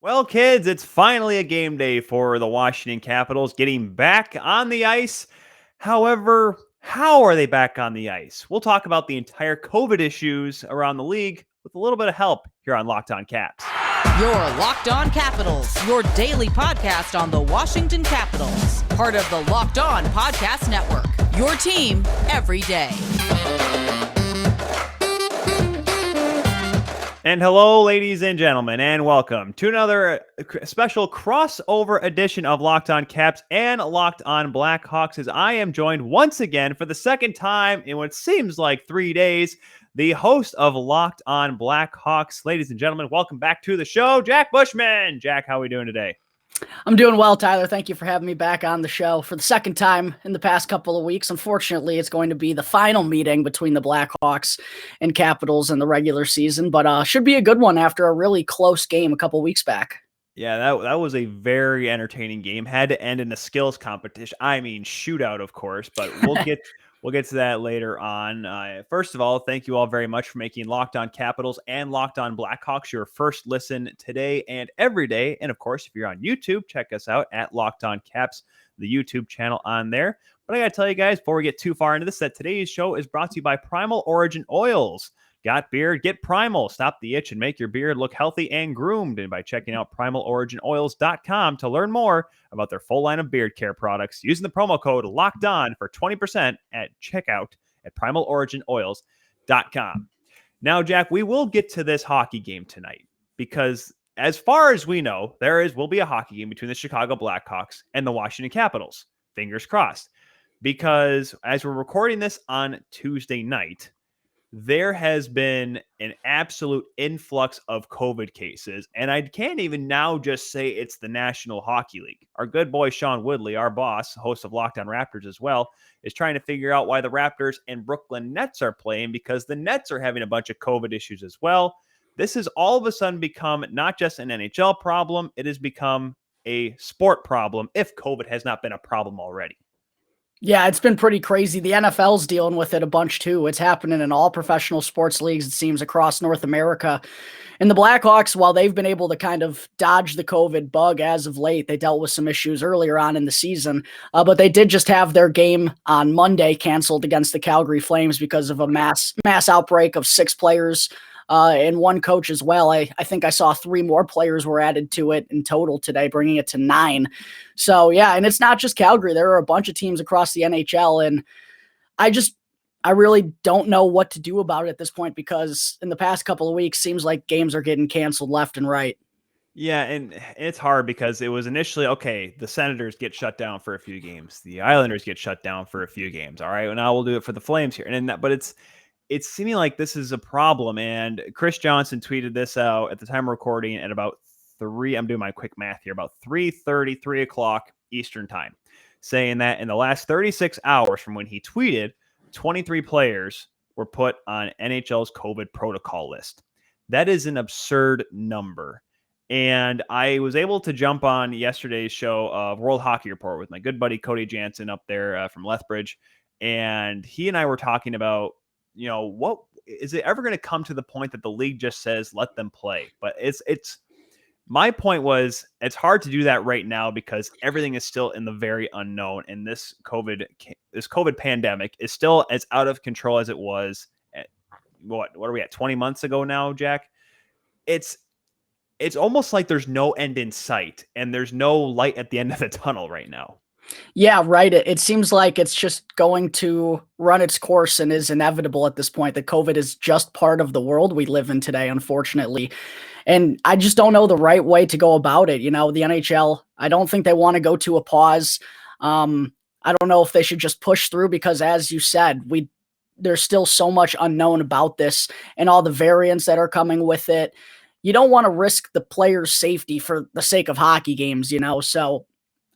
Well, kids, it's finally a game day for the Washington Capitals getting back on the ice. However, how are they back on the ice? We'll talk about the entire COVID issues around the league with a little bit of help here on Locked On Caps. Your Locked On Capitals, your daily podcast on the Washington Capitals. Part of the Locked On Podcast Network, your team every day. And hello, ladies and gentlemen, and welcome to another special crossover edition of Locked On Caps and Locked On Blackhawks, as I am joined once again for the second time in what seems like 3 days, the host of Locked On Blackhawks. Ladies and gentlemen, welcome back to the show, Jack Bushman. Jack, how are we doing today? I'm doing well, Tyler. Thank you for having me back on the show for the second time in the past couple of weeks. Unfortunately, it's going to be the final meeting between the Blackhawks and Capitals in the regular season, but should be a good one after a really close game a couple weeks back. Yeah, that was a very entertaining game. Had to end in a skills competition. I mean, shootout, of course, but we'll get to that later on. First of all, thank you all very much for making Locked On Capitals and Locked On Blackhawks your first listen today and every day. And of course, if you're on YouTube, check us out at Locked On Caps, the YouTube channel on there. But I got to tell you guys, before we get too far into this, that today's show is brought to you by Primal Origin Oils. Got beard? Get Primal. Stop the itch and make your beard look healthy and groomed. And by checking out PrimalOriginOils.com to learn more about their full line of beard care products, using the promo code LOCKEDON for 20% at checkout at PrimalOriginOils.com. Now, Jack, we will get to this hockey game tonight because as far as we know, will be a hockey game between the Chicago Blackhawks and the Washington Capitals. Fingers crossed. Because as we're recording this on Tuesday night, there has been an absolute influx of COVID cases, and I can't even now just say it's the National Hockey League. Our good boy Sean Woodley, our boss, host of Locked On Raptors as well, is trying to figure out why the Raptors and Brooklyn Nets are playing, because the Nets are having a bunch of COVID issues as well. This has all of a sudden become not just an NHL problem, it has become a sport problem, if COVID has not been a problem already. Yeah, it's been pretty crazy. The NFL's dealing with it a bunch too. It's happening in all professional sports leagues, it seems, across North America. And the Blackhawks, while they've been able to kind of dodge the COVID bug as of late, they dealt with some issues earlier on in the season. But they did just have their game on Monday canceled against the Calgary Flames because of a mass outbreak of 6 players and 1 coach as well. I think I saw 3 more players were added to it in total today, bringing it to 9. So, yeah, and it's not just Calgary. There are a bunch of teams across the NHL, and I really don't know what to do about it at this point, because in the past couple of weeks, seems like games are getting canceled left and right. Yeah, and it's hard because it was initially, okay, the Senators get shut down for a few games. The Islanders get shut down for a few games. All right, well, now we'll do it for the Flames here. But it's seeming like this is a problem. And Chris Johnson tweeted this out at the time of recording at about 3, I'm doing my quick math here, about 3:30, 3 o'clock Eastern time, saying that in the last 36 hours from when he tweeted, 23 players were put on NHL's COVID protocol list. That is an absurd number. And I was able to jump on yesterday's show of World Hockey Report with my good buddy Cody Jansen up there from Lethbridge. And he and I were talking about, what is it ever going to come to the point that the league just says, let them play? But my point was, it's hard to do that right now because everything is still in the very unknown. And this COVID pandemic is still as out of control as it was what are we at 20 months ago now, Jack? It's almost like there's no end in sight and there's no light at the end of the tunnel right now. Yeah, right. It seems like it's just going to run its course and is inevitable at this point, that COVID is just part of the world we live in today, unfortunately. And I just don't know the right way to go about it. The NHL, I don't think they want to go to a pause. I don't know if they should just push through, because as you said, there's still so much unknown about this and all the variants that are coming with it. You don't want to risk the players' safety for the sake of hockey games, so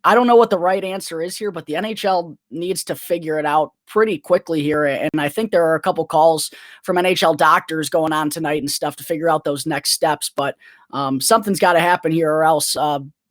I don't know what the right answer is here, but the NHL needs to figure it out pretty quickly here. And I think there are a couple calls from NHL doctors going on tonight and stuff to figure out those next steps. But something's got to happen here, or else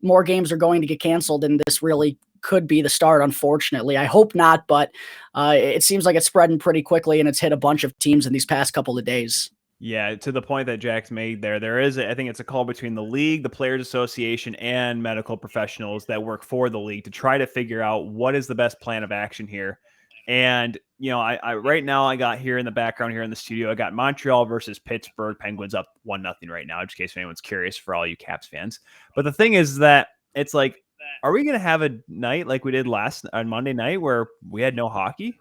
more games are going to get canceled. And this really could be the start, unfortunately. I hope not, but it seems like it's spreading pretty quickly, and it's hit a bunch of teams in these past couple of days. Yeah, to the point that Jack's made there is, I think it's a call between the league, the Players Association, and medical professionals that work for the league to try to figure out what is the best plan of action here. And, I right now I got here in the background here in the studio, I got Montreal versus Pittsburgh. Penguins up 1-0 right now, just in case anyone's curious for all you Caps fans. But the thing is that it's like, are we going to have a night like we did on Monday night where we had no hockey?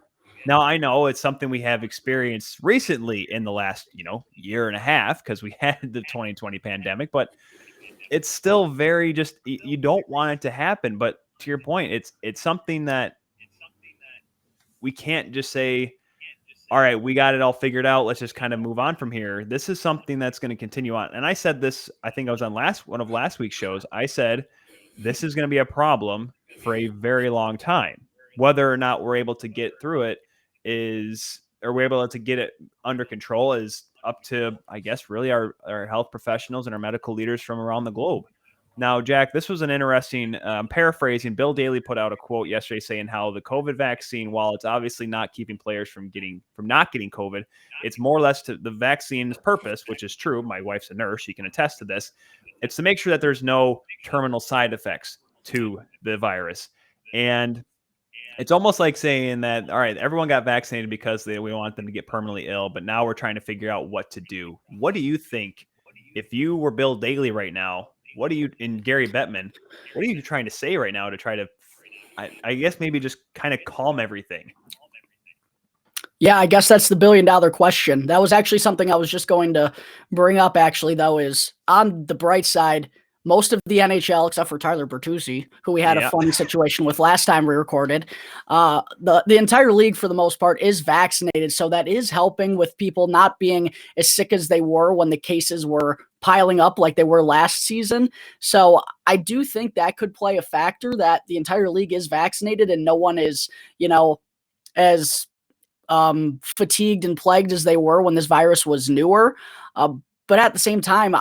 Now, I know it's something we have experienced recently in the last, year and a half because we had the 2020 pandemic, but it's still very just you don't want it to happen. But to your point, it's something that we can't just say, all right, we got it all figured out. Let's just kind of move on from here. This is something that's going to continue on. And I said this, I think I was on one of last week's shows. I said, this is going to be a problem for a very long time. Whether or not we're able to get through it we're able to get it under control is up to, I guess, really our health professionals and our medical leaders from around the globe. Now, Jack, this was an interesting paraphrasing. Bill Daly put out a quote yesterday saying how the COVID vaccine, while it's obviously not keeping players from not getting COVID, it's more or less to the vaccine's purpose, which is true. My wife's a nurse; she can attest to this. It's to make sure that there's no terminal side effects to the virus, and it's almost like saying that, all right, everyone got vaccinated because we want them to get permanently ill, but now we're trying to figure out what to do. What do you think if you were Bill Daly right now? And Gary Bettman, what are you trying to say right now to try to, I guess maybe just kind of calm everything? Yeah, I guess that's the $1 billion question. That was actually something I was just going to bring up, actually, though, is on the bright side, most of the NHL, except for Tyler Bertuzzi, who we had a funny situation with last time we recorded, the entire league, for the most part, is vaccinated. So that is helping with people not being as sick as they were when the cases were piling up like they were last season. So I do think that could play a factor, that the entire league is vaccinated and no one is, as fatigued and plagued as they were when this virus was newer. But at the same time,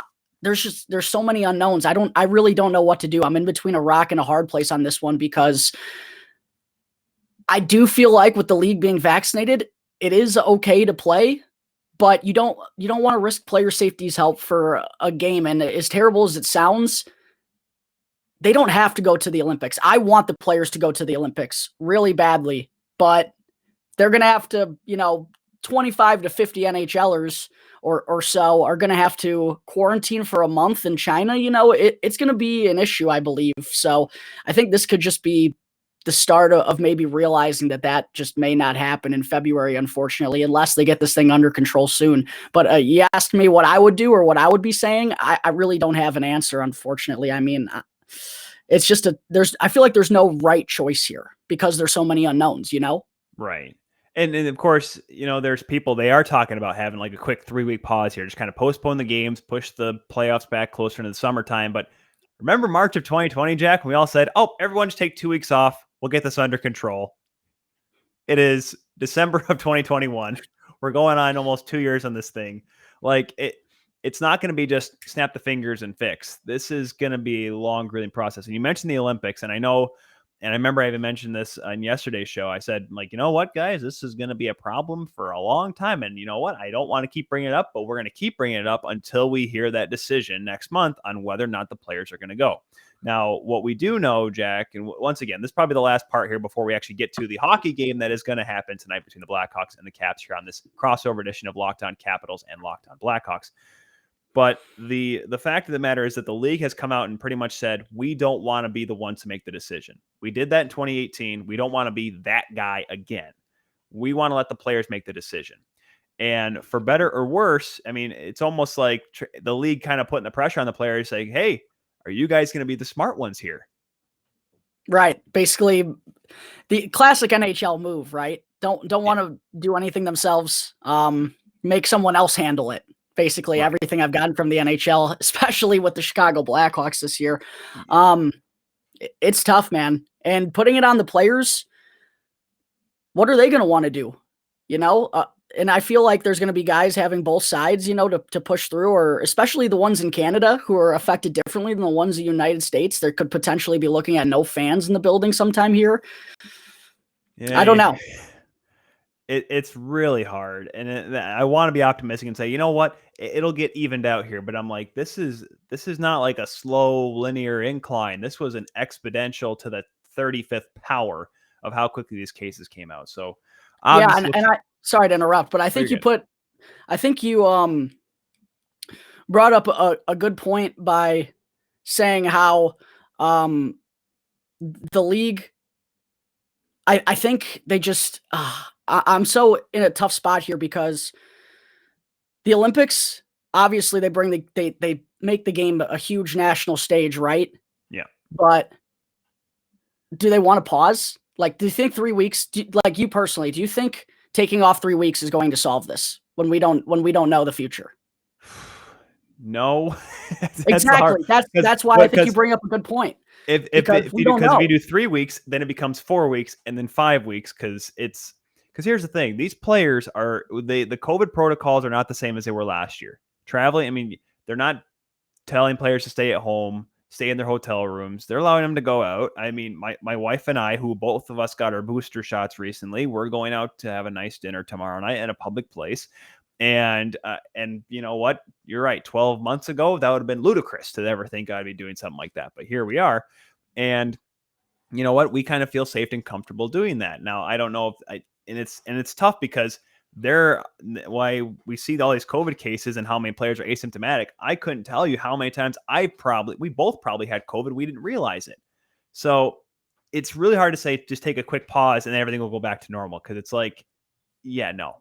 there's so many unknowns. I really don't know what to do. I'm in between a rock and a hard place on this one, because I do feel like with the league being vaccinated, it is okay to play, but you don't want to risk player safety's help for a game. And as terrible as it sounds, they don't have to go to the Olympics. I want the players to go to the Olympics really badly, but they're going to have to, 25 to 50 NHLers or so are going to have to quarantine for a month in China. It's going to be an issue, I believe. So I think this could just be the start of maybe realizing that just may not happen in February, unfortunately, unless they get this thing under control soon. But you asked me what I would do or what I would be saying. I really don't have an answer, unfortunately. I mean, it's just I feel like there's no right choice here because there's so many unknowns, Right. And of course, there's people, they are talking about having like a quick 3-week pause here, just kind of postpone the games, push the playoffs back closer into the summertime. But remember March of 2020, Jack, we all said, oh, everyone just take 2 weeks off. We'll get this under control. It is December of 2021. We're going on almost 2 years on this thing. Like it's not going to be just snap the fingers and fix. This is going to be a long, grueling process. And you mentioned the Olympics, and I know, and I remember I even mentioned this on yesterday's show. I said, like, you know what, guys, this is going to be a problem for a long time. And you know what? I don't want to keep bringing it up, but we're going to keep bringing it up until we hear that decision next month on whether or not the players are going to go. Now, what we do know, Jack, and once again, this is probably the last part here before we actually get to the hockey game that is going to happen tonight between the Blackhawks and the Caps here on this crossover edition of Locked On Capitals and Locked On Blackhawks. But the fact of the matter is that the league has come out and pretty much said, we don't want to be the ones to make the decision. We did that in 2018. We don't want to be that guy again. We want to let the players make the decision. And for better or worse, I mean, it's almost like the league kind of putting the pressure on the players saying, hey, are you guys going to be the smart ones here? Right. Basically, the classic NHL move, right? Don't want to do anything themselves. Make someone else handle it. Basically, right. Everything I've gotten from the NHL, especially with the Chicago Blackhawks this year. It's tough, man. And putting it on the players, what are they going to want to do? And I feel like there's going to be guys having both sides, to push through, or especially the ones in Canada who are affected differently than the ones in the United States. There could potentially be looking at no fans in the building sometime here. Yeah, I don't know. It's really hard, and I want to be optimistic and say, you know what, it'll get evened out here. But I'm like, this is not like a slow linear incline. This was an exponential to the 35th power of how quickly these cases came out. So Yeah, obviously, and I sorry to interrupt, but I think you brought up a good point by saying how the league. I think they just I'm so in a tough spot here because the Olympics, obviously they make the game a huge national stage, right? Yeah. But do they want to pause? Like, do you think 3 weeks, like you personally, do you think taking off 3 weeks is going to solve this when we don't know the future? No. Exactly. That's why I think you bring up a good point. If you do 3 weeks, then it becomes 4 weeks and then 5 weeks because here's the thing. These players the COVID protocols are not the same as they were last year. Traveling, I mean, they're not telling players to stay at home, stay in their hotel rooms. They're allowing them to go out. I mean, my wife and I, who both of us got our booster shots recently, we're going out to have a nice dinner tomorrow night at a public place. And you know what? You're right. 12 months ago, that would have been ludicrous to ever think I'd be doing something like that. But here we are. And you know what? We kind of feel safe and comfortable doing that. Now, I don't know if it's tough because why we see all these COVID cases and how many players are asymptomatic. I couldn't tell you how many times we both probably had COVID. We didn't realize it. So it's really hard to say, just take a quick pause and everything will go back to normal. Cause it's like, yeah, no,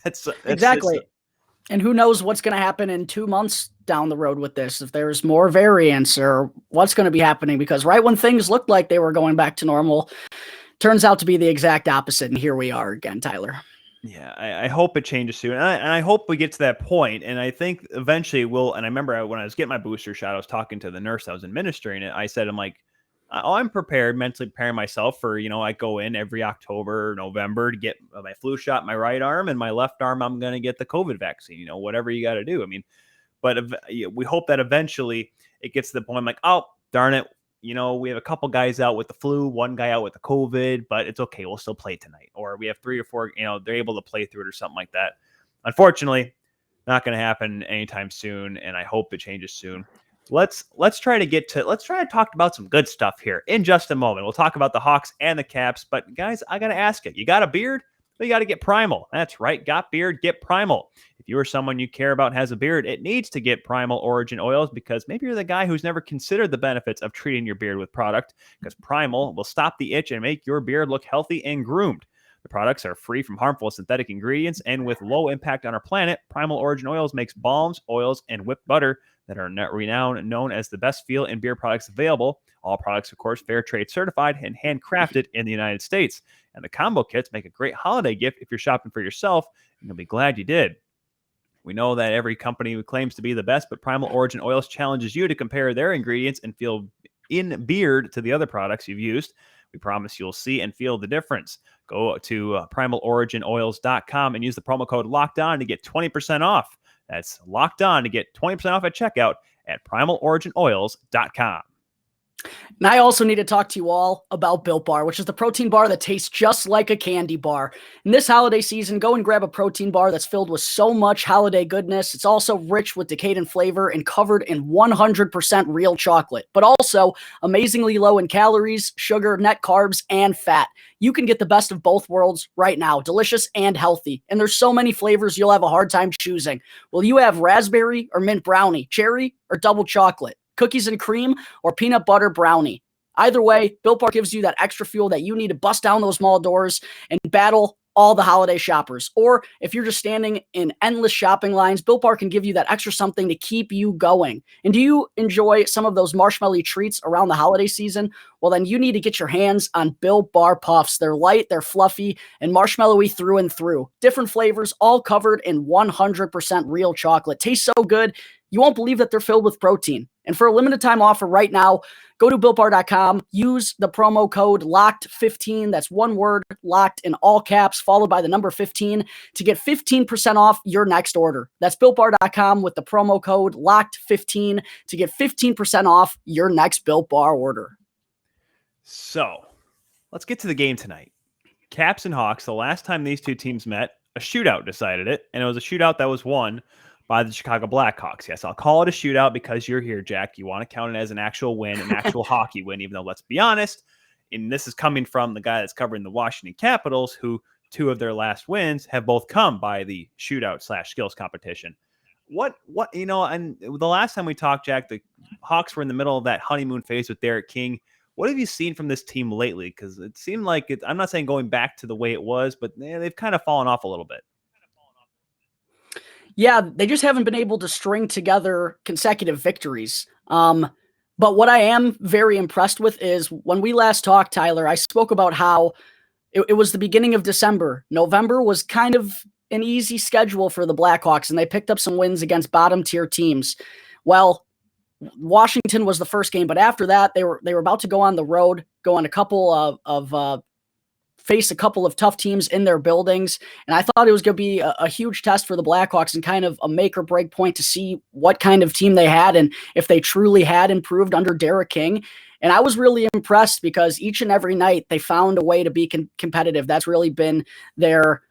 that's exactly. And who knows what's going to happen in 2 months down the road with this, if there's more variants or what's going to be happening, because right when things looked like they were going back to normal, turns out to be the exact opposite. And here we are again, Tyler. Yeah, I hope it changes soon. And I hope we get to that point. And I think eventually we'll, and I remember when I was getting my booster shot, I was talking to the nurse that was administering it. I said, I'm prepared, mentally preparing myself for, I go in every October or November to get my flu shot, my right arm, and my left arm, I'm going to get the COVID vaccine, whatever you got to do. I mean, but we hope that eventually it gets to the point, I'm like, oh, darn it. We have a couple guys out with the flu, one guy out with the COVID, but it's okay. We'll still play tonight. Or we have 3 or 4, they're able to play through it or something like that. Unfortunately, not going to happen anytime soon. And I hope it changes soon. Let's try to talk about some good stuff here in just a moment. We'll talk about the Hawks and the Caps, but guys, I got to ask you got a beard? Well, you got to get Primal. That's right. Got beard, get Primal. If you are someone you care about and has a beard, it needs to get Primal Origin Oils, because maybe you're the guy who's never considered the benefits of treating your beard with product, because Primal will stop the itch and make your beard look healthy and groomed. The products are free from harmful synthetic ingredients, and with low impact on our planet, Primal Origin Oils makes balms, oils, and whipped butter that are renowned, known as the best feel and beard products available. All products, of course, fair trade certified and handcrafted in the United States. And the combo kits make a great holiday gift if you're shopping for yourself, and you'll be glad you did. We know that every company claims to be the best, but Primal Origin Oils challenges you to compare their ingredients and feel in beard to the other products you've used. We promise you'll see and feel the difference. Go to primaloriginoils.com and use the promo code LOCKEDON to get 20% off. That's locked on to get 20% off at checkout at primaloriginoils.com. And I also need to talk to you all about Built Bar, which is the protein bar that tastes just like a candy bar. In this holiday season, go and grab a protein bar that's filled with so much holiday goodness. It's also rich with decadent flavor and covered in 100% real chocolate, but also amazingly low in calories, sugar, net carbs, and fat. You can get the best of both worlds right now, delicious and healthy. And there's so many flavors you'll have a hard time choosing. Will you have raspberry or mint brownie, cherry or double chocolate, cookies and cream, or peanut butter brownie? Either way, Built Bar gives you that extra fuel that you need to bust down those mall doors and battle all the holiday shoppers. Or if you're just standing in endless shopping lines, Built Bar can give you that extra something to keep you going. And do you enjoy some of those marshmallowy treats around the holiday season? Well, then you need to get your hands on Built Bar Puffs. They're light, they're fluffy, and marshmallowy through and through. Different flavors, all covered in 100% real chocolate. Tastes so good, you won't believe that they're filled with protein. And for a limited time offer right now, go to BuiltBar.com, use the promo code LOCKED15, that's one word, locked in all caps, followed by the number 15, to get 15% off your next order. That's BuiltBar.com with the promo code LOCKED15 to get 15% off your next Built Bar order. So, let's get to the game tonight. Caps and Hawks, the last time these two teams met, a shootout decided it, and it was a shootout that was won by the Chicago Blackhawks. Yes, I'll call it a shootout because you're here, Jack. You want to count it as an actual win, an actual hockey win, even though, let's be honest, and this is coming from the guy that's covering the Washington Capitals, who 2 of their last wins have both come by the shootout/skills competition. What, and the last time we talked, Jack, the Hawks were in the middle of that honeymoon phase with Derek King. What have you seen from this team lately? Because it seemed like I'm not saying going back to the way it was, but they've kind of fallen off a little bit. Yeah, they just haven't been able to string together consecutive victories. But what I am very impressed with is when we last talked, Tyler, I spoke about how it was the beginning of December. November was kind of an easy schedule for the Blackhawks, and they picked up some wins against bottom-tier teams. Well, Washington was the first game, but after that, they were about to go on the road, go on a couple face a couple of tough teams in their buildings. And I thought it was going to be a huge test for the Blackhawks and kind of a make or break point to see what kind of team they had and if they truly had improved under Derek King. And I was really impressed because each and every night they found a way to be competitive. That's really been their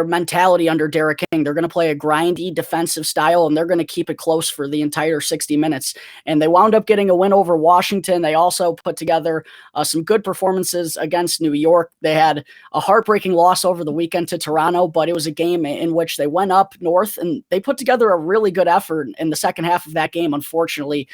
mentality under Derek King. They're going to play a grindy defensive style, and they're going to keep it close for the entire 60 minutes. And they wound up getting a win over Washington. They also put together some good performances against New York. They had a heartbreaking loss over the weekend to Toronto, but it was a game in which they went up north, and they put together a really good effort in the second half of that game. Unfortunately,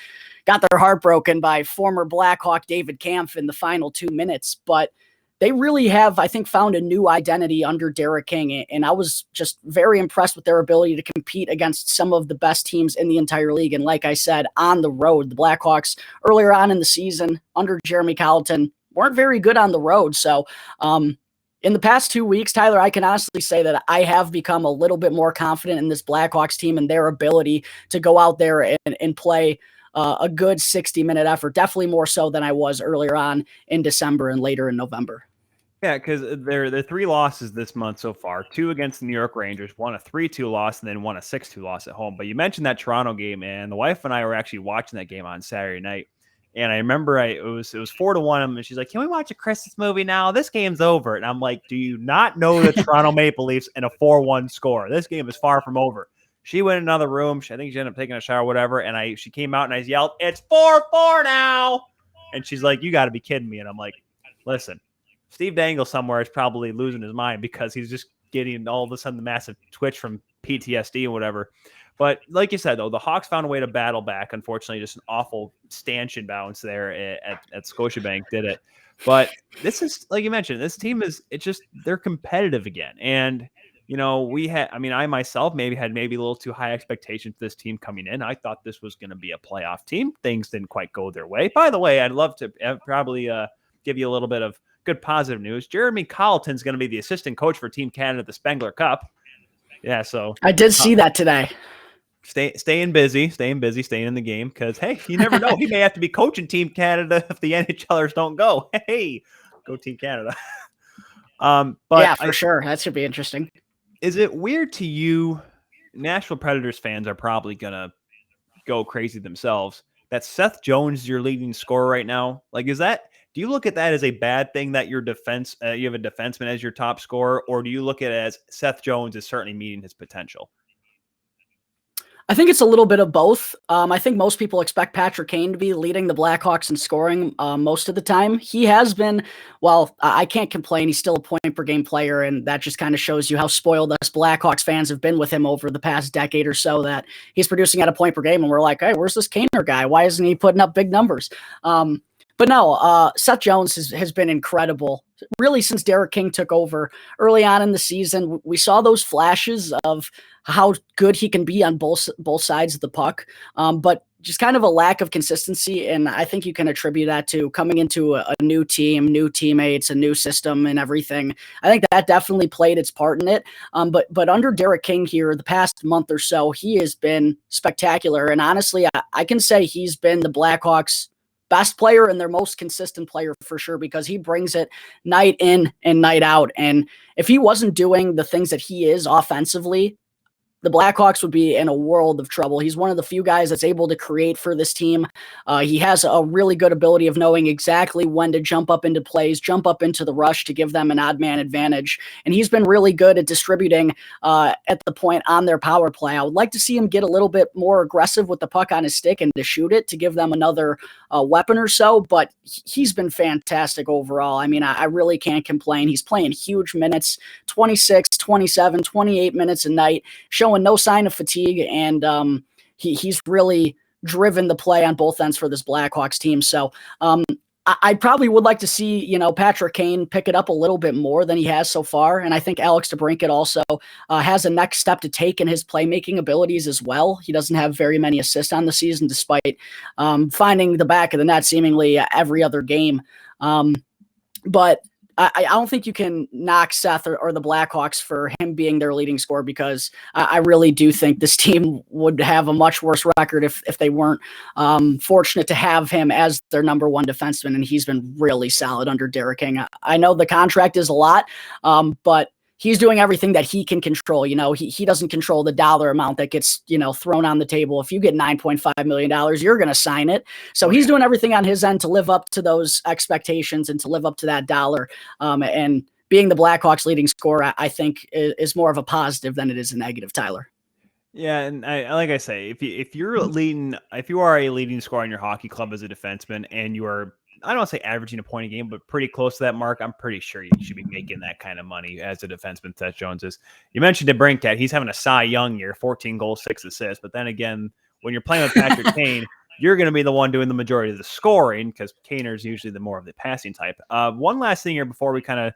got their heart broken by former Blackhawk David Kampf in the final 2 minutes. But they really have, I think, found a new identity under Derek King, and I was just very impressed with their ability to compete against some of the best teams in the entire league. And like I said, on the road, the Blackhawks earlier on in the season under Jeremy Colleton weren't very good on the road. So in the past 2 weeks, Tyler, I can honestly say that I have become a little bit more confident in this Blackhawks team and their ability to go out there and play a good 60-minute effort, definitely more so than I was earlier on in December and later in November. Yeah, because they're 3 losses this month so far, 2 against the New York Rangers, 1 a 3-2 loss, and then 1 a 6-2 loss at home. But you mentioned that Toronto game, and the wife and I were actually watching that game on Saturday night. And I remember it was 4-1, and she's like, "Can we watch a Christmas movie now? This game's over." And I'm like, "Do you not know the Toronto Maple Leafs and a 4-1 score? This game is far from over." She went in another room. I think she ended up taking a shower or whatever. And she came out and I yelled, "It's 4-4 now." And she's like, "You got to be kidding me." And I'm like, "Listen, Steve Dangle somewhere is probably losing his mind because he's just getting all of a sudden the massive twitch from PTSD or whatever." But like you said, though, the Hawks found a way to battle back. Unfortunately, just an awful stanchion bounce there at Scotiabank did it. But this is, like you mentioned, this team they're competitive again. And I myself had a little too high expectations for this team coming in. I thought this was going to be a playoff team. Things didn't quite go their way. By the way, I'd love to probably give you a little bit of good positive news. Jeremy Colleton's going to be the assistant coach for Team Canada at the Spengler Cup. Yeah, so I did see that today. Staying busy, staying in the game because, hey, you never know. He may have to be coaching Team Canada if the NHLers don't go. Hey, go Team Canada. But yeah, for sure. That should be interesting. Is it weird to you, Nashville Predators fans are probably going to go crazy themselves, that Seth Jones is your leading scorer right now? Like, do you look at that as a bad thing that you have a defenseman as your top scorer, or do you look at it as Seth Jones is certainly meeting his potential? I think it's a little bit of both. I think most people expect Patrick Kane to be leading the Blackhawks in scoring most of the time. He has been, I can't complain. He's still a point-per-game player, and that just kind of shows you how spoiled us Blackhawks fans have been with him over the past decade or so, that he's producing at a point per game, and we're like, hey, where's this Kaner guy? Why isn't he putting up big numbers? But no, Seth Jones has been incredible, really, since Derek King took over early on in the season. We saw those flashes of how good he can be on both sides of the puck, but just kind of a lack of consistency. And I think you can attribute that to coming into a new team, new teammates, a new system and everything. I think that definitely played its part in it. But under Derek King here, the past month or so, he has been spectacular. And honestly, I can say he's been the Blackhawks' best player and their most consistent player for sure, because he brings it night in and night out. And if he wasn't doing the things that he is offensively, the Blackhawks would be in a world of trouble. He's one of the few guys that's able to create for this team. He has a really good ability of knowing exactly when to jump up into plays, jump up into the rush to give them an odd man advantage. And he's been really good at distributing at the point on their power play. I would like to see him get a little bit more aggressive with the puck on his stick and to shoot it to give them another weapon or so, but he's been fantastic overall. I mean, I really can't complain. He's playing huge minutes, 26, 27, 28 minutes a night, showing no sign of fatigue, and he's really driven the play on both ends for this Blackhawks team. So I probably would like to see, Patrick Kane pick it up a little bit more than he has so far. And I think Alex DeBrincat also has a next step to take in his playmaking abilities as well. He doesn't have very many assists on the season, despite finding the back of the net seemingly every other game. But I don't think you can knock Seth or the Blackhawks for him being their leading scorer, because I really do think this team would have a much worse record if they weren't fortunate to have him as their number one defenseman, and he's been really solid under Derek King. I know the contract is a lot, but he's doing everything that he can control. He doesn't control the dollar amount that gets, thrown on the table. If you get $9.5 million, you're going to sign it. So he's doing everything on his end to live up to those expectations and to live up to that dollar. And being the Blackhawks leading scorer, I think is more of a positive than it is a negative, Tyler. Yeah, and like I say, if you are a leading scorer in your hockey club as a defenseman, and you are, I don't want to say averaging a point a game, but pretty close to that mark, I'm pretty sure you should be making that kind of money as a defenseman. Seth Jones is. You mentioned DeBrincat. He's having a Cy Young year, 14 goals, 6 assists. But then again, when you're playing with Patrick Kane, you're going to be the one doing the majority of the scoring, because Kaner's usually the more of the passing type. One last thing here before we kind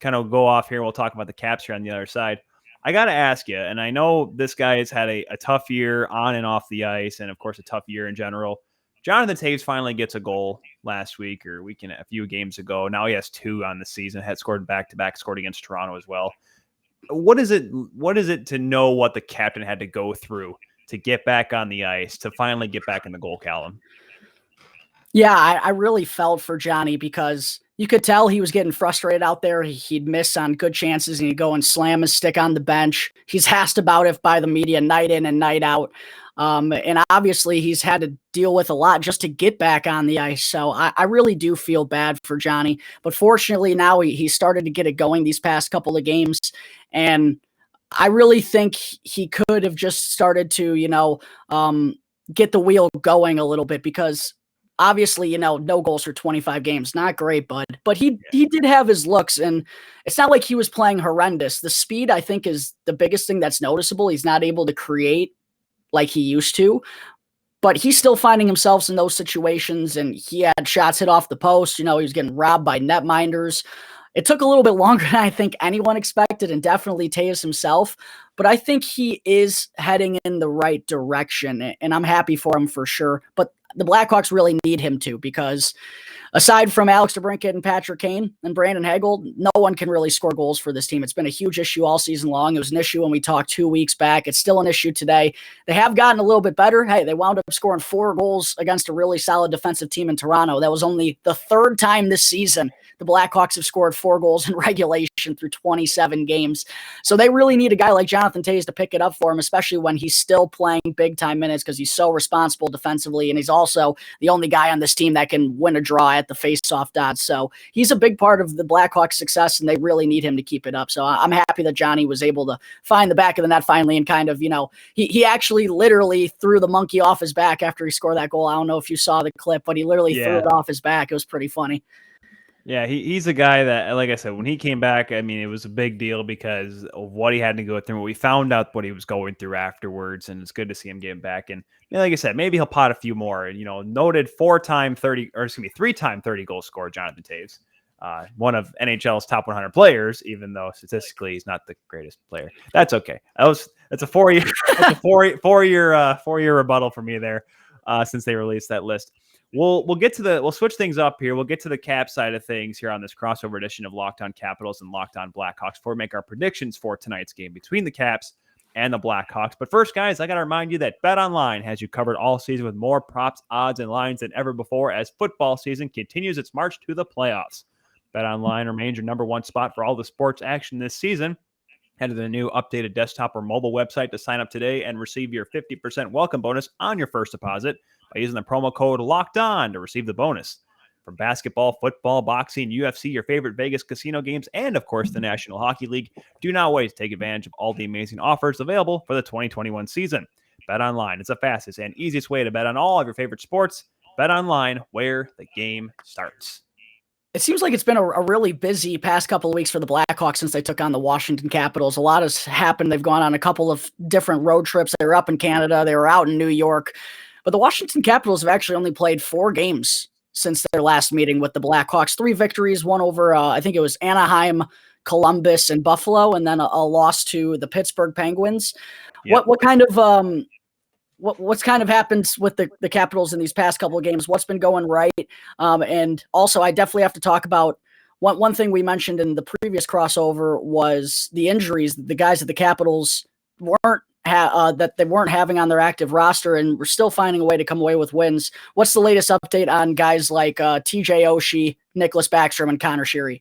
of go off here. We'll talk about the Caps here on the other side. I got to ask you, and I know this guy has had a tough year on and off the ice, and of course a tough year in general. Jonathan Toews finally gets a goal last week or a few games ago. Now he has 2 on the season. Had scored back-to-back, scored against Toronto as well. What is it to know what the captain had to go through to get back on the ice, to finally get back in the goal column? Yeah, I really felt for Johnny, because you could tell he was getting frustrated out there. He'd miss on good chances, and he'd go and slam his stick on the bench. He's asked about it by the media night in and night out. And obviously he's had to deal with a lot just to get back on the ice. So I really do feel bad for Johnny, but fortunately now he started to get it going these past couple of games. And I really think he could have just started to, get the wheel going a little bit, because obviously, no goals for 25 games, not great, but he did have his looks, and it's not like he was playing horrendous. The speed, I think, is the biggest thing that's noticeable. He's not able to create like he used to, but he's still finding himself in those situations, and he had shots hit off the post. He was getting robbed by netminders. It took a little bit longer than I think anyone expected, and definitely Toews himself, but I think he is heading in the right direction, and I'm happy for him for sure. But the Blackhawks really need him to, because aside from Alex DeBrincat and Patrick Kane and Brandon Hagel, no one can really score goals for this team. It's been a huge issue all season long. It was an issue when we talked 2 weeks back. It's still an issue today. They have gotten a little bit better. Hey, they wound up scoring 4 goals against a really solid defensive team in Toronto. That was only the 3rd time this season the Blackhawks have scored 4 goals in regulation through 27 games. So they really need a guy like Jonathan Toews to pick it up for him, especially when he's still playing big-time minutes, because he's so responsible defensively, and he's also the only guy on this team that can win a draw at the face-off dot. So he's a big part of the Blackhawks' success, and they really need him to keep it up. So I'm happy that Johnny was able to find the back of the net finally, and kind of, he actually literally threw the monkey off his back after he scored that goal. I don't know if you saw the clip, but he literally threw it off his back. It was pretty funny. Yeah, he's a guy that, like I said, when he came back, I mean, it was a big deal because of what he had to go through. We found out what he was going through afterwards, and it's good to see him getting back. And like I said, maybe he'll pot a few more. Noted 3-time 30 goal scorer, Jonathan Toews, one of NHL's top 100 players, even though statistically he's not the greatest player. That's okay. That's a 4-year rebuttal for me there, since they released that list. We'll switch things up here. We'll get to the Cap side of things here on this crossover edition of Locked On Capitals and Locked On Blackhawks before we make our predictions for tonight's game between the Caps and the Blackhawks. But first, guys, I got to remind you that BetOnline has you covered all season with more props, odds, and lines than ever before as football season continues its march to the playoffs. BetOnline remains your number one spot for all the sports action this season. Head to the new updated desktop or mobile website to sign up today and receive your 50% welcome bonus on your first deposit by using the promo code LOCKEDON to receive the bonus. From basketball, football, boxing, UFC, your favorite Vegas casino games, and of course the National Hockey League, do not wait to take advantage of all the amazing offers available for the 2021 season. BetOnline is the fastest and easiest way to bet on all of your favorite sports. BetOnline, where the game starts. It seems like it's been a really busy past couple of weeks for the Blackhawks since they took on the Washington Capitals. A lot has happened. They've gone on a couple of different road trips. They were up in Canada. They were out in New York. But the Washington Capitals have actually only played 4 games since their last meeting with the Blackhawks. 3 victories, one over, I think it was Anaheim, Columbus, and Buffalo, and then a loss to the Pittsburgh Penguins. Yep. What's kind of happened with the Capitals in these past couple of games? What's been going right? And also, I definitely have to talk about one thing we mentioned in the previous crossover was the injuries. The guys at the Capitals weren't having on their active roster, and we're still finding a way to come away with wins. What's the latest update on guys like TJ Oshie, Nicklas Backstrom, and Connor Sheary?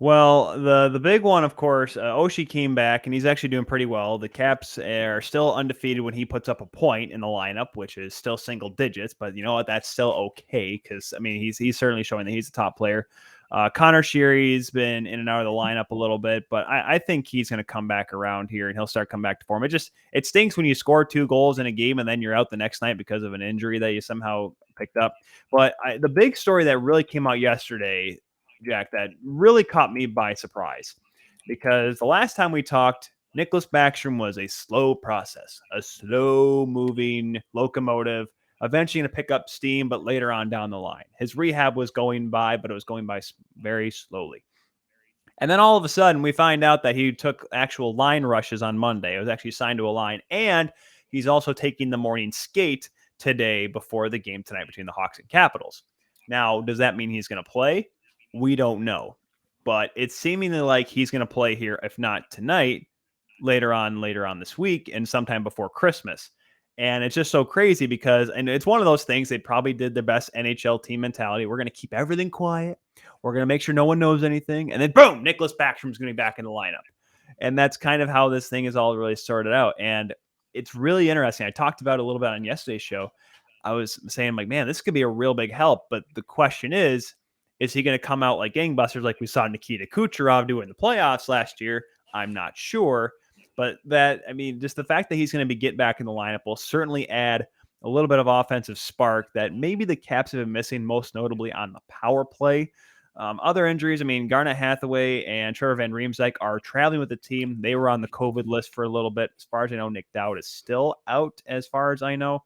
Well, the big one, of course, Oshie came back, and he's actually doing pretty well. The Caps are still undefeated when he puts up a point in the lineup, which is still single digits. But you know what? That's still okay because, I mean, he's certainly showing that he's a top player. Connor Sheary's been in and out of the lineup a little bit, but I think he's going to come back around here, and he'll start coming back to form. It stinks when you score 2 goals in a game, and then you're out the next night because of an injury that you somehow picked up. But the big story that really came out yesterday, Jack, that really caught me by surprise, because the last time we talked, Nicklas Backstrom was a slow process, a slow moving locomotive, eventually going to pick up steam, but later on down the line. His rehab was going by, but it was going by very slowly. And then all of a sudden we find out that he took actual line rushes on Monday. It was actually signed to a line, and he's also taking the morning skate today before the game tonight between the Hawks and Capitals. Now, does that mean he's going to play? We don't know, but it's seemingly like he's going to play here, if not tonight, later on this week and sometime before Christmas. And it's just so crazy because, and it's one of those things, they probably did their best NHL team mentality. We're going to keep everything quiet. We're going to make sure no one knows anything. And then boom, Nicklas Backstrom's going to be back in the lineup. And that's kind of how this thing is all really sorted out. And it's really interesting. I talked about it a little bit on yesterday's show. I was saying, like, man, this could be a real big help. But the question is he going to come out like gangbusters like we saw Nikita Kucherov do in the playoffs last year? I'm not sure. But just the fact that he's going to be getting back in the lineup will certainly add a little bit of offensive spark that maybe the Caps have been missing, most notably on the power play. Other injuries, Garnet Hathaway and Trevor Van Riemsdyk are traveling with the team. They were on the COVID list for a little bit. As far as I know, Nick Dowd is still out, as far as I know.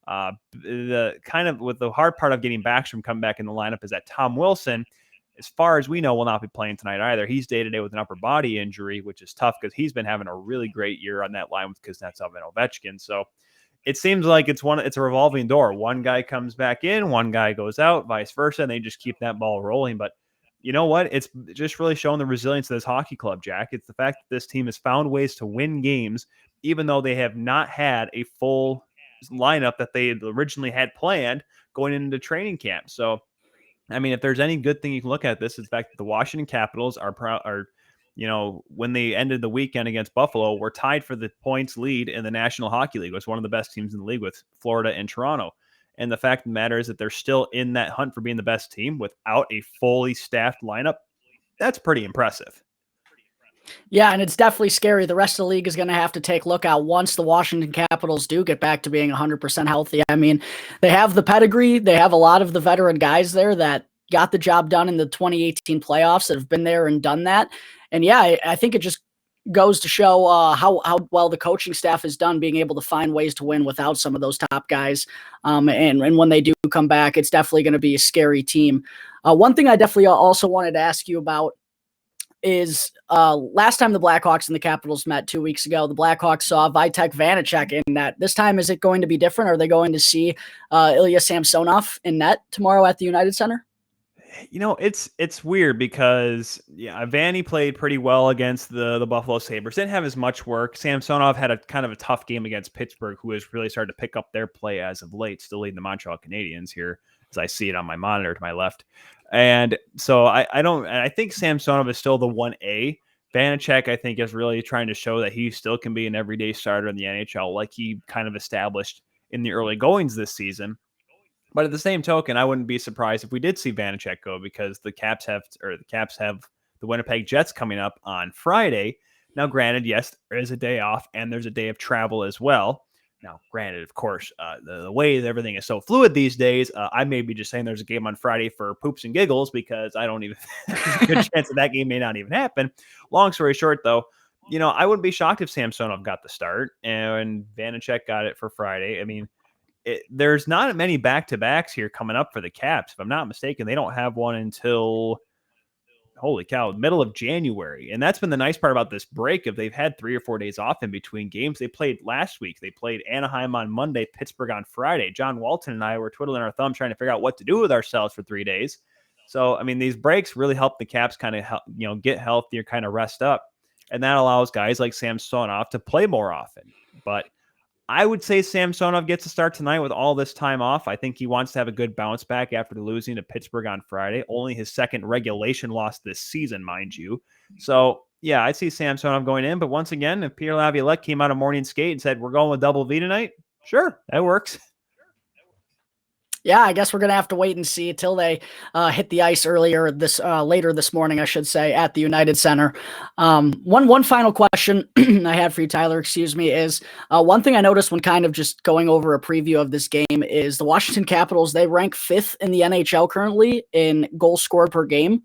The hard part of getting Backstrom coming back in the lineup is that Tom Wilson, as far as we know, will not be playing tonight either. He's day-to-day with an upper body injury, which is tough because he's been having a really great year on that line with Kuznetsov and Ovechkin. So it seems like it's a revolving door. One guy comes back in, one guy goes out, vice versa, and they just keep that ball rolling. But you know what? It's just really showing the resilience of this hockey club, Jack. It's the fact that this team has found ways to win games, even though they have not had a full lineup that they originally had planned going into training camp. So if there's any good thing you can look at this, is the fact that the Washington Capitals are when they ended the weekend against Buffalo, were tied for the points lead in the National Hockey League. It was one of the best teams in the league with Florida and Toronto. And the fact of the matter is that they're still in that hunt for being the best team without a fully staffed lineup. That's pretty impressive. Yeah, and it's definitely scary. The rest of the league is going to have to take a look out once the Washington Capitals do get back to being 100% healthy. They have the pedigree. They have a lot of the veteran guys there that got the job done in the 2018 playoffs that have been there and done that. And yeah, I think it just goes to show how well the coaching staff has done being able to find ways to win without some of those top guys. And when they do come back, it's definitely going to be a scary team. One thing I definitely also wanted to ask you about is last time the Blackhawks and the Capitals met 2 weeks ago, the Blackhawks saw Vitek Vanacek in net. This time, is it going to be different? Are they going to see Ilya Samsonov in net tomorrow at the United Center? It's weird because Vanny played pretty well against the Buffalo Sabres. Didn't have as much work. Samsonov had a kind of a tough game against Pittsburgh, who has really started to pick up their play as of late, still leading the Montreal Canadiens here, as I see it on my monitor to my left. And so I think Samsonov is still the 1A, Vanacek, I think, is really trying to show that he still can be an everyday starter in the NHL, like he kind of established in the early goings this season. But at the same token, I wouldn't be surprised if we did see Vanacek go, because the Caps have the Winnipeg Jets coming up on Friday. Now, granted, yes, there is a day off and there's a day of travel as well. Now, granted, of course, the way that everything is so fluid these days, I may be just saying there's a game on Friday for poops and giggles, because I don't even there's a good chance that game may not even happen. Long story short, though, I wouldn't be shocked if Samsonov got the start and Vanacek got it for Friday. I mean, there's not many back-to-backs here coming up for the Caps. If I'm not mistaken, they don't have one until, holy cow, middle of January. And that's been the nice part about this break. If they've had 3 or 4 days off in between games, they played last week. They played Anaheim on Monday, Pittsburgh on Friday. John Walton and I were twiddling our thumbs trying to figure out what to do with ourselves for 3 days. So, I mean, these breaks really help the Caps kind of, get healthier, kind of rest up. And that allows guys like Samsonov to play more often. But I would say Samsonov gets a start tonight with all this time off. I think he wants to have a good bounce back after losing to Pittsburgh on Friday. Only his second regulation loss this season, mind you. So, yeah, I see Samsonov going in. But once again, if Pierre Laviolette came out of morning skate and said, we're going with double V tonight, sure, that works. Yeah, I guess we're going to have to wait and see until they hit the ice later this morning, I should say, at the United Center. One final question I had for you, Tyler, is one thing I noticed when kind of just going over a preview of this game is the Washington Capitals, they rank 5th in the NHL currently in goals scored per game,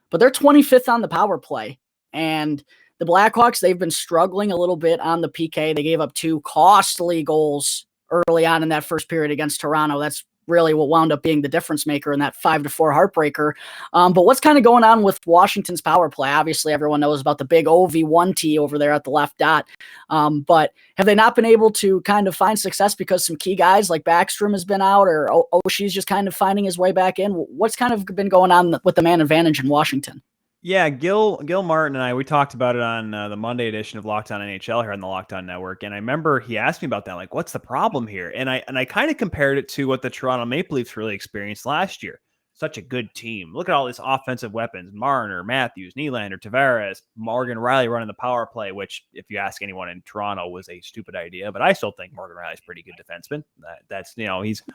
but they're 25th on the power play. And the Blackhawks, they've been struggling a little bit on the PK. They gave up 2 costly goals early on in that first period against Toronto. That's really what wound up being the difference maker in that 5-4 heartbreaker. But what's kind of going on with Washington's power play? Obviously, everyone knows about the big OV1T over there at the left dot. But have they not been able to kind of find success because some key guys like Backstrom has been out, or Oshie's just kind of finding his way back in? What's kind of been going on with the man advantage in Washington? Yeah, Gil Martin and we talked about it on the Monday edition of Locked On NHL here on the Locked On Network. And I remember he asked me about that, like, what's the problem here? And I kind of compared it to what the Toronto Maple Leafs really experienced last year. Such a good team. Look at all these offensive weapons: Marner, Matthews, Nylander, Tavares, Morgan Riley running the power play, which, if you ask anyone in Toronto, was a stupid idea. But I still think Morgan Riley's a pretty good defenseman.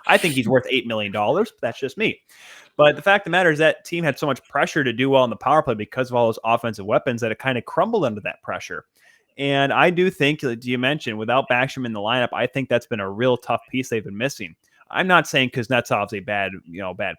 I think he's worth $8 million. But that's just me. But the fact of the matter is that team had so much pressure to do well in the power play because of all those offensive weapons that it kind of crumbled under that pressure. And I do think, as you mentioned, without Backstrom in the lineup, I think that's been a real tough piece they've been missing. I'm not saying Kuznetsov's a bad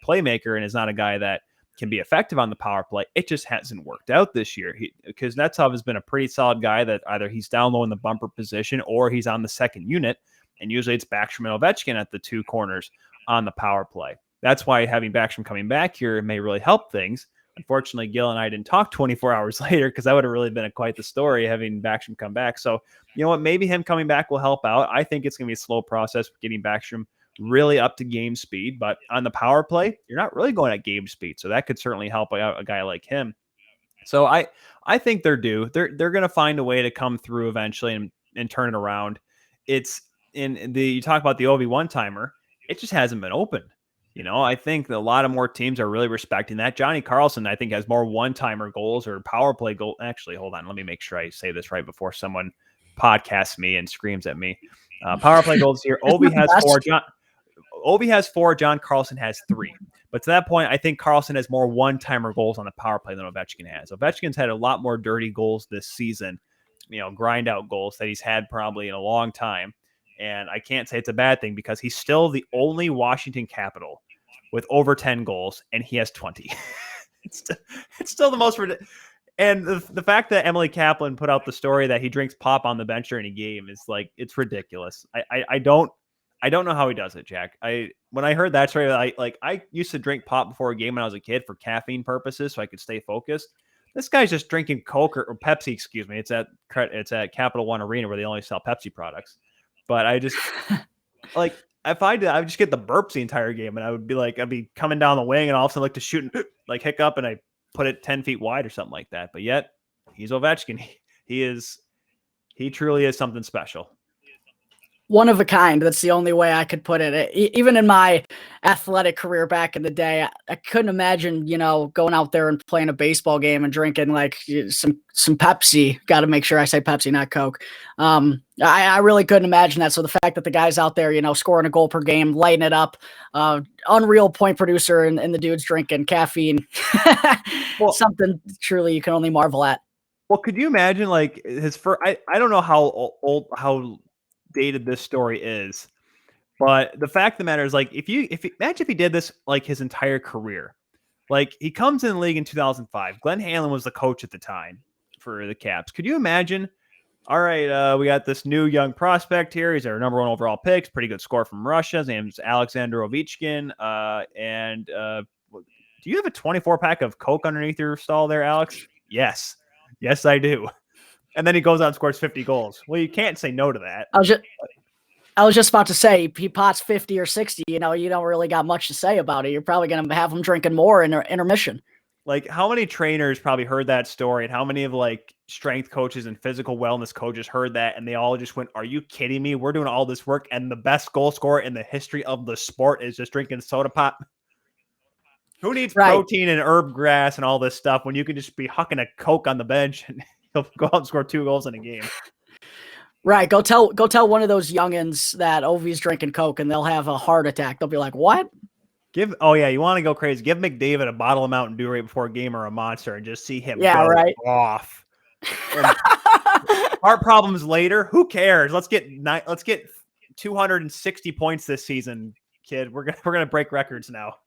playmaker and is not a guy that can be effective on the power play. It just hasn't worked out this year. Kuznetsov has been a pretty solid guy that either he's down low in the bumper position or he's on the second unit. And usually it's Backstrom and Ovechkin at the 2 corners on the power play. That's why having Backstrom coming back here may really help things. Unfortunately, Gil and I didn't talk 24 hours later, because that would have really been quite the story having Backstrom come back. So, you know what? Maybe him coming back will help out. I think it's going to be a slow process getting Backstrom really up to game speed, but on the power play, you're not really going at game speed. So that could certainly help out a guy like him. So I think they're due. They're going to find a way to come through eventually and turn it around. It's you talk about the OV1 timer. It just hasn't been open. I think that a lot of more teams are really respecting that. Johnny Carlson, I think, has more one-timer goals or power play goal. Actually, hold on. Let me make sure I say this right before someone podcasts me and screams at me. Power play goals here. Ovi has 4. Ovi has 4. John Carlson has 3. But to that point, I think Carlson has more one-timer goals on the power play than Ovechkin has. Ovechkin's had a lot more dirty goals this season, grind-out goals that he's had probably in a long time. And I can't say it's a bad thing because he's still the only Washington Capital with over 10 goals, and he has 20. It's still the most ridiculous. And the fact that Emily Kaplan put out the story that he drinks pop on the bench during a game is like, it's ridiculous. I don't know how he does it, Jack. When I heard that story, I used to drink pop before a game when I was a kid for caffeine purposes so I could stay focused. This guy's just drinking Coke or Pepsi, excuse me. It's at Capital One Arena where they only sell Pepsi products. But I just if I did, I would just get the burps the entire game, and I'd be coming down the wing and all of a sudden look to shoot and hiccup, and I put it 10 feet wide or something like that. But yet he's Ovechkin. He truly is something special. One of a kind. That's the only way I could put it. Even in my athletic career back in the day, I couldn't imagine, going out there and playing a baseball game and drinking like some Pepsi. Got to make sure I say Pepsi, not Coke. I really couldn't imagine that. So the fact that the guys out there, scoring a goal per game, lighting it up, unreal point producer, and the dude's drinking caffeine, something truly you can only marvel at. Well, could you imagine like his first? I don't know how dated this story is, but the fact of the matter is, like, imagine if he did this like his entire career. Like, he comes in the league in 2005. Glenn Hanlon was the coach at the time for the Caps. Could you imagine? All right, we got this new young prospect here. He's our number 1 overall pick. Pretty good score from Russia. His name's Alexander Ovechkin. Do you have a 24-pack of Coke underneath your stall there, Alex? Yes, I do. And then he goes out and scores 50 goals. Well, you can't say no to that. I was just about to say, he pots 50 or 60, you don't really got much to say about it. You're probably going to have him drinking more in intermission. Like, how many trainers probably heard that story, and how many of like strength coaches and physical wellness coaches heard that, and they all just went, "Are you kidding me? We're doing all this work, and the best goal scorer in the history of the sport is just drinking soda pop." Who needs protein and herb grass and all this stuff when you can just be hucking a Coke on the bench and he'll go out and score 2 goals in a game? Right. Go tell one of those youngins that Ovi's drinking Coke and they'll have a heart attack. They'll be like, what? You want to go crazy. Give McDavid a bottle of Mountain Dew right before a game or a monster and just see him go off. Heart problems later. Who cares? Let's get 260 points this season, kid. We're gonna break records now.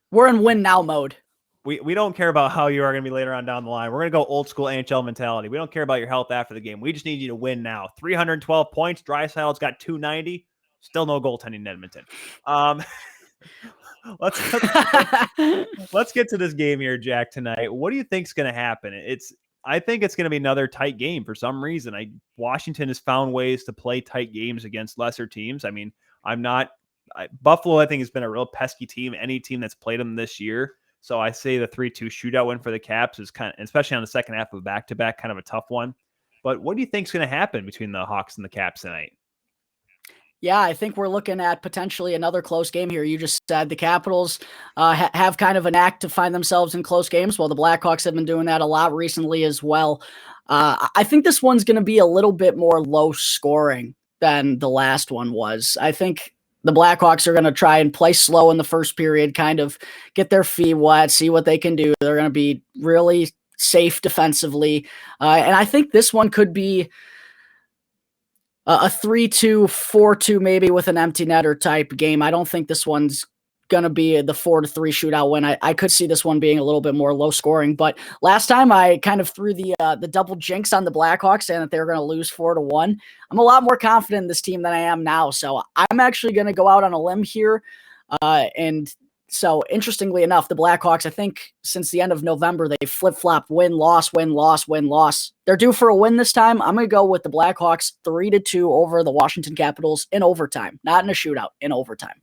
We're in win now mode. We don't care about how you are going to be later on down the line. We're going to go old school NHL mentality. We don't care about your health after the game. We just need you to win now. 312 points. Draisaitl's got 290. Still no goaltending in Edmonton. Let's get to this game here, Jack, tonight. What do you think is going to happen? I think it's going to be another tight game for some reason. Washington has found ways to play tight games against lesser teams. I mean, Buffalo, I think, has been a real pesky team. Any team that's played them this year. So I say the 3-2 shootout win for the Caps is kind of, especially on the second half of back-to-back, kind of a tough one. But what do you think is going to happen between the Hawks and the Caps tonight? Yeah, I think we're looking at potentially another close game here. You just said the Capitals have kind of an act to find themselves in close games. Well, the Blackhawks have been doing that a lot recently as well. I think this one's going to be a little bit more low scoring than the last one was. I think the Blackhawks are going to try and play slow in the first period, kind of get their feet wet, see what they can do. They're going to be really safe defensively. And I think this one could be a 3-2, 4-2, maybe with an empty netter type game. I don't think this one's going to be the 4-3 shootout win. I could see this one being a little bit more low scoring, but last time I kind of threw the double jinx on the Blackhawks saying that they were going to lose 4-1. I'm a lot more confident in this team than I am now. So I'm actually going to go out on a limb here. And so interestingly enough, the Blackhawks, I think since the end of November, they flip-flop win, loss, win, loss, win, loss. They're due for a win this time. I'm going to go with the Blackhawks 3-2 over the Washington Capitals in overtime, not in a shootout, in overtime.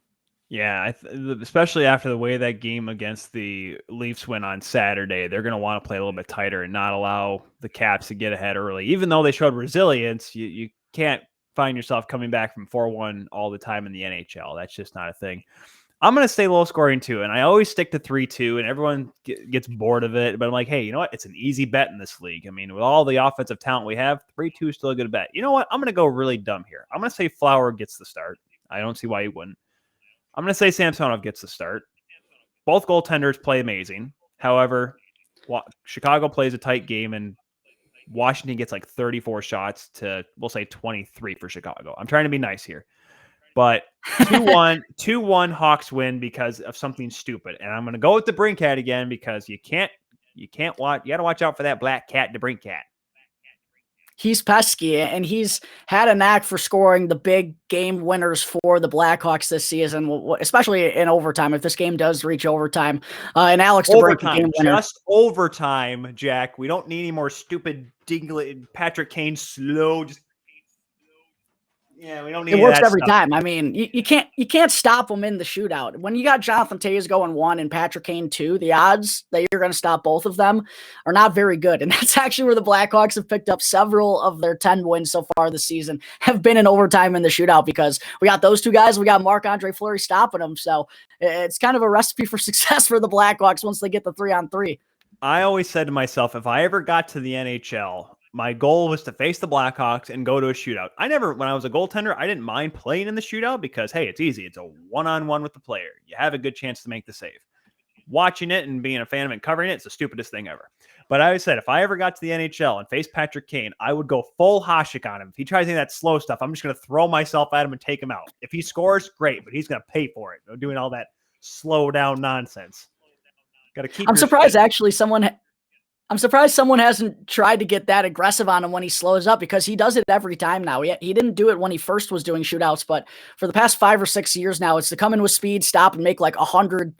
Yeah, especially after the way that game against the Leafs went on Saturday, they're going to want to play a little bit tighter and not allow the Caps to get ahead early. Even though they showed resilience, you can't find yourself coming back from 4-1 all the time in the NHL. That's just not a thing. I'm going to stay low scoring too, and I always stick to 3-2, and everyone gets bored of it. But I'm like, hey, you know what? It's an easy bet in this league. I mean, with all the offensive talent we have, 3-2 is still a good bet. You know what? I'm going to go really dumb here. I'm going to say Flower gets the start. I don't see why he wouldn't. I'm going to say Samsonov gets the start. Both goaltenders play amazing. However, Chicago plays a tight game, and Washington gets like 34 shots to, we'll say 23 for Chicago. I'm trying to be nice here. But 2-1 Hawks win because of something stupid. And I'm going to go with the Brinkat again because you got to watch out for that black cat, the Brinkat. He's pesky, and he's had a knack for scoring the big game winners for the Blackhawks this season, especially in overtime. If this game does reach overtime, and Alex DeBrincat, game winner. Just overtime, Jack. We don't need any more stupid Patrick Kane slow. Just Yeah, we don't need It works that every stuff. time. I mean, you can't stop them in the shootout. When you got Jonathan Toews going 1 and Patrick Kane 2, the odds that you're going to stop both of them are not very good. And that's actually where the Blackhawks have picked up several of their 10 wins so far this season have been in overtime in the shootout, because we got those two guys. We got Marc-Andre Fleury stopping them. So it's kind of a recipe for success for the Blackhawks once they get the 3-on-3. I always said to myself, if I ever got to the NHL, my goal was to face the Blackhawks and go to a shootout. When I was a goaltender, I didn't mind playing in the shootout because, hey, it's easy. It's a one-on-one with the player. You have a good chance to make the save. Watching it and being a fan of it and covering it, it's the stupidest thing ever. But I always said, if I ever got to the NHL and faced Patrick Kane, I would go full Hasek on him. If he tries any of that slow stuff, I'm just going to throw myself at him and take him out. If he scores, great, but he's going to pay for it. Doing all that slow down nonsense. Got to keep. I'm surprised actually I'm surprised someone hasn't tried to get that aggressive on him when he slows up, because he does it every time now. He didn't do it when he first was doing shootouts, but for the past 5 or 6 years now, it's to come in with speed, stop, and make like 100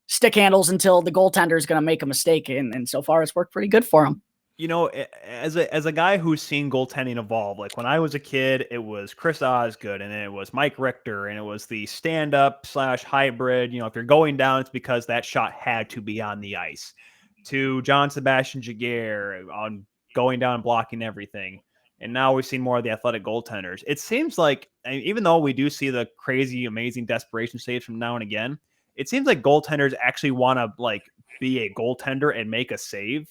stick handles until the goaltender is going to make a mistake. And so far, it's worked pretty good for him. You know, as a guy who's seen goaltending evolve, like when I was a kid, it was Chris Osgood and it was Mike Richter and it was the stand-up/hybrid. You know, if you're going down, it's because that shot had to be on the ice. To John Sebastian Jaguar on going down and blocking everything. And now we've seen more of the athletic goaltenders. It seems like, even though we do see the crazy, amazing desperation saves from now and again, it seems like goaltenders actually want to like be a goaltender and make a save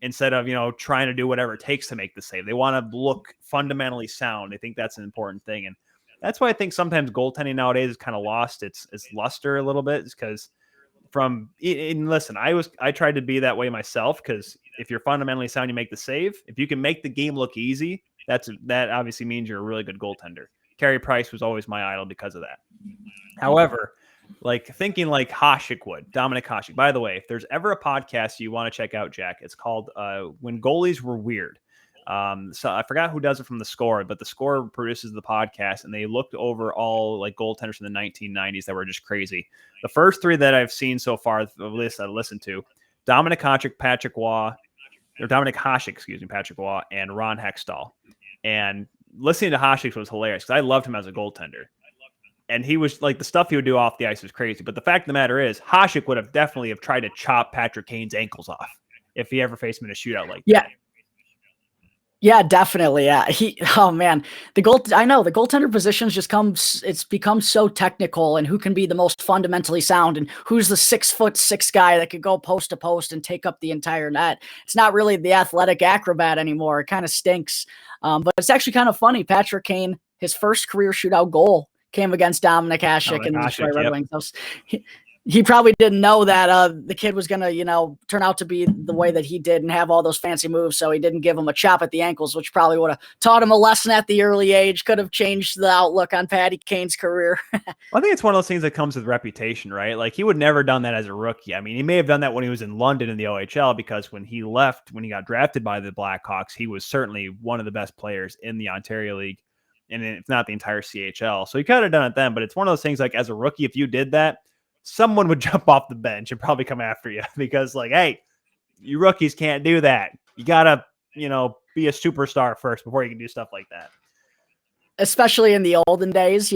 instead of, trying to do whatever it takes to make the save. They want to look fundamentally sound. They think that's an important thing. And that's why I think sometimes goaltending nowadays is kind of lost its luster a little bit, is because listen, I tried to be that way myself, because if you're fundamentally sound, you make the save. If you can make the game look easy, that obviously means you're a really good goaltender. Carey Price was always my idol because of that. However, like thinking like Hasek would, Dominic Hasek. By the way, if there's ever a podcast you want to check out, Jack, it's called When Goalies Were Weird. So I forgot who does it from The Score, but The Score produces the podcast, and they looked over all like goaltenders from the 1990s that were just crazy. The first 3 that I've seen so far, the list I listened to, Dominic Hasek, Patrick Waugh, and Ron Hextall. And listening to Hasek was hilarious because I loved him as a goaltender. And he was like, the stuff he would do off the ice was crazy. But the fact of the matter is, Hasek would have definitely have tried to chop Patrick Kane's ankles off if he ever faced him in a shootout like that. Yeah, definitely. Yeah. Oh man, the goaltender positions it's become so technical, and who can be the most fundamentally sound and who's the 6'6" guy that could go post to post and take up the entire net. It's not really the athletic acrobat anymore. It kind of stinks. But it's actually kind of funny. Patrick Kane, his first career shootout goal came against Dominic Hasek in the Detroit Red Wings. He probably didn't know that the kid was going to, turn out to be the way that he did and have all those fancy moves. So he didn't give him a chop at the ankles, which probably would have taught him a lesson at the early age, could have changed the outlook on Patty Kane's career. I think it's one of those things that comes with reputation, right? Like he would never done that as a rookie. I mean, he may have done that when he was in London in the OHL, because when he got drafted by the Blackhawks, he was certainly one of the best players in the Ontario League, and if not the entire CHL. So he could have done it then, but it's one of those things like as a rookie, if you did that, someone would jump off the bench and probably come after you because like, hey, you rookies can't do that. You got to, be a superstar first before you can do stuff like that. Especially in the olden days,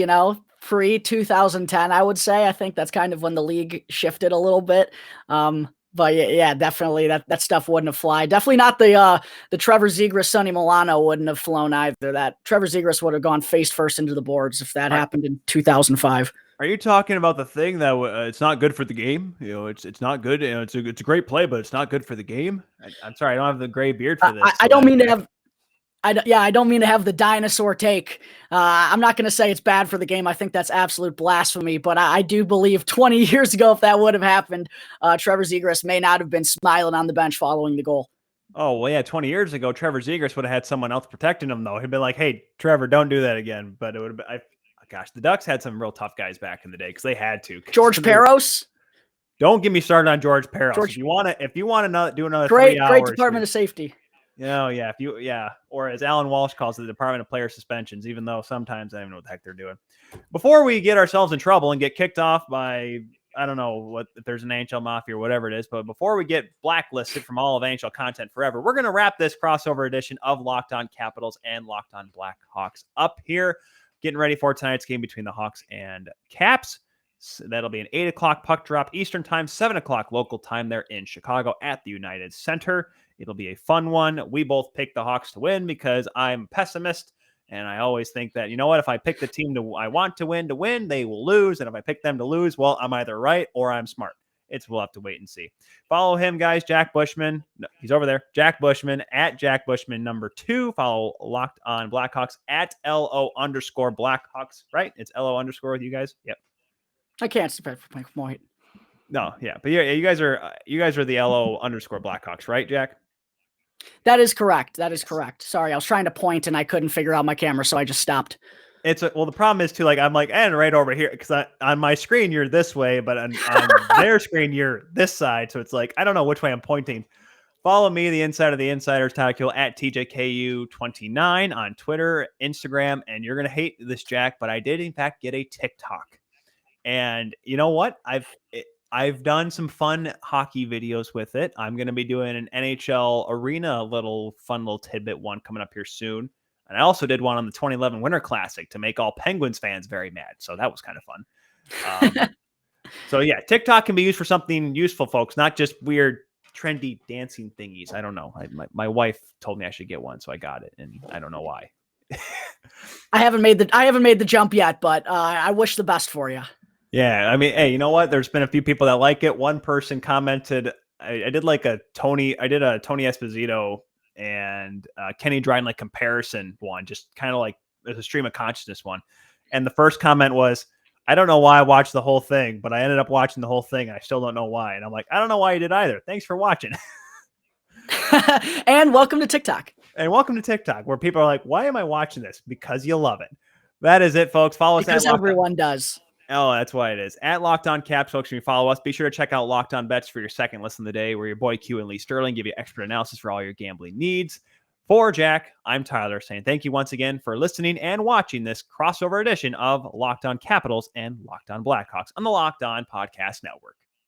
pre-2010, I would say. I think that's kind of when the league shifted a little bit. But yeah, definitely that stuff wouldn't have fly. Definitely not the Trevor Zegras, Sonny Milano wouldn't have flown either. That Trevor Zegras would have gone face first into the boards if that happened in 2005. Are you talking about the thing that it's not good for the game? It's not good. It's a great play, but it's not good for the game. I'm sorry, I don't have the gray beard for this. I don't mean to have. I don't mean to have the dinosaur take. I'm not going to say it's bad for the game. I think that's absolute blasphemy. But I do believe 20 years ago, if that would have happened, Trevor Zegras may not have been smiling on the bench following the goal. Oh, well, yeah, 20 years ago, Trevor Zegras would have had someone else protecting him, though. He'd been like, hey, Trevor, don't do that again. But it would have been, gosh, the Ducks had some real tough guys back in the day because they had to. George Peros? Don't get me started on George Peros. If you want to do another great 3 hours. Great Department of Safety. Or as Alan Walsh calls it, the Department of Player Suspensions, even though sometimes I don't even know what the heck they're doing. Before we get ourselves in trouble and get kicked off by, I don't know if there's an NHL Mafia or whatever it is, but before we get blacklisted from all of NHL content forever, we're going to wrap this crossover edition of Locked On Capitals and Locked On Blackhawks up here. getting ready for tonight's game between the Hawks and Caps. So that'll be an 8 o'clock puck drop Eastern time, 7 o'clock local time there in Chicago at the United Center. It'll be a fun one. We both picked the Hawks to win because I'm a pessimist. And I always think that, you know what, if I pick the team I want to win, they will lose. And if I pick them to lose, well, I'm either right or I'm smart. We'll have to wait and see. Follow him, guys. Jack Bushman. No, he's over there. Jack Bushman at Jack Bushman #2. Follow Locked On Blackhawks at LO_Blackhawks. Right? It's LO_ with you guys. Yep. I can't stop for my point. No, yeah, but yeah, you guys are the LO_ Blackhawks, right, Jack? That is correct. That is correct. Sorry, I was trying to point and I couldn't figure out my camera, so I just stopped. Well, the problem is too, like, I'm like, and right over here, because on my screen you're this way, but on their screen you're this side, so it's like I don't know which way I'm pointing. Follow me, the Inside of the Insiders, Tyler Kuehl at TJKU29 on Twitter, Instagram, and you're gonna hate this, Jack, but I did in fact get a TikTok, and you know what? I've done some fun hockey videos with it. I'm going to be doing an NHL arena fun little tidbit one coming up here soon. And I also did one on the 2011 Winter Classic to make all Penguins fans very mad. So that was kind of fun. So yeah, TikTok can be used for something useful, folks, not just weird, trendy dancing thingies. I don't know. My wife told me I should get one, so I got it, and I don't know why. I haven't made the jump yet, but I wish the best for you. Yeah, I mean, hey, you know what? There's been a few people that like it. One person commented, I did a Tony Esposito and Kenny Dryden comparison one, just kind of like there's a stream of consciousness one. And the first comment was, I don't know why I watched the whole thing, but I ended up watching the whole thing and I still don't know why. And I'm like, I don't know why you did either. Thanks for watching. And welcome to TikTok. And welcome to TikTok, where people are like, why am I watching this? Because you love it. That is it, folks. Follow us because everyone does. Oh, that's why it is. At Locked On Caps, folks, when you follow us, be sure to check out Locked On Bets for your second listen of the day, where your boy Q and Lee Sterling give you expert analysis for all your gambling needs. For Jack, I'm Tyler, saying thank you once again for listening and watching this crossover edition of Locked On Capitals and Locked On Blackhawks on the Locked On Podcast Network.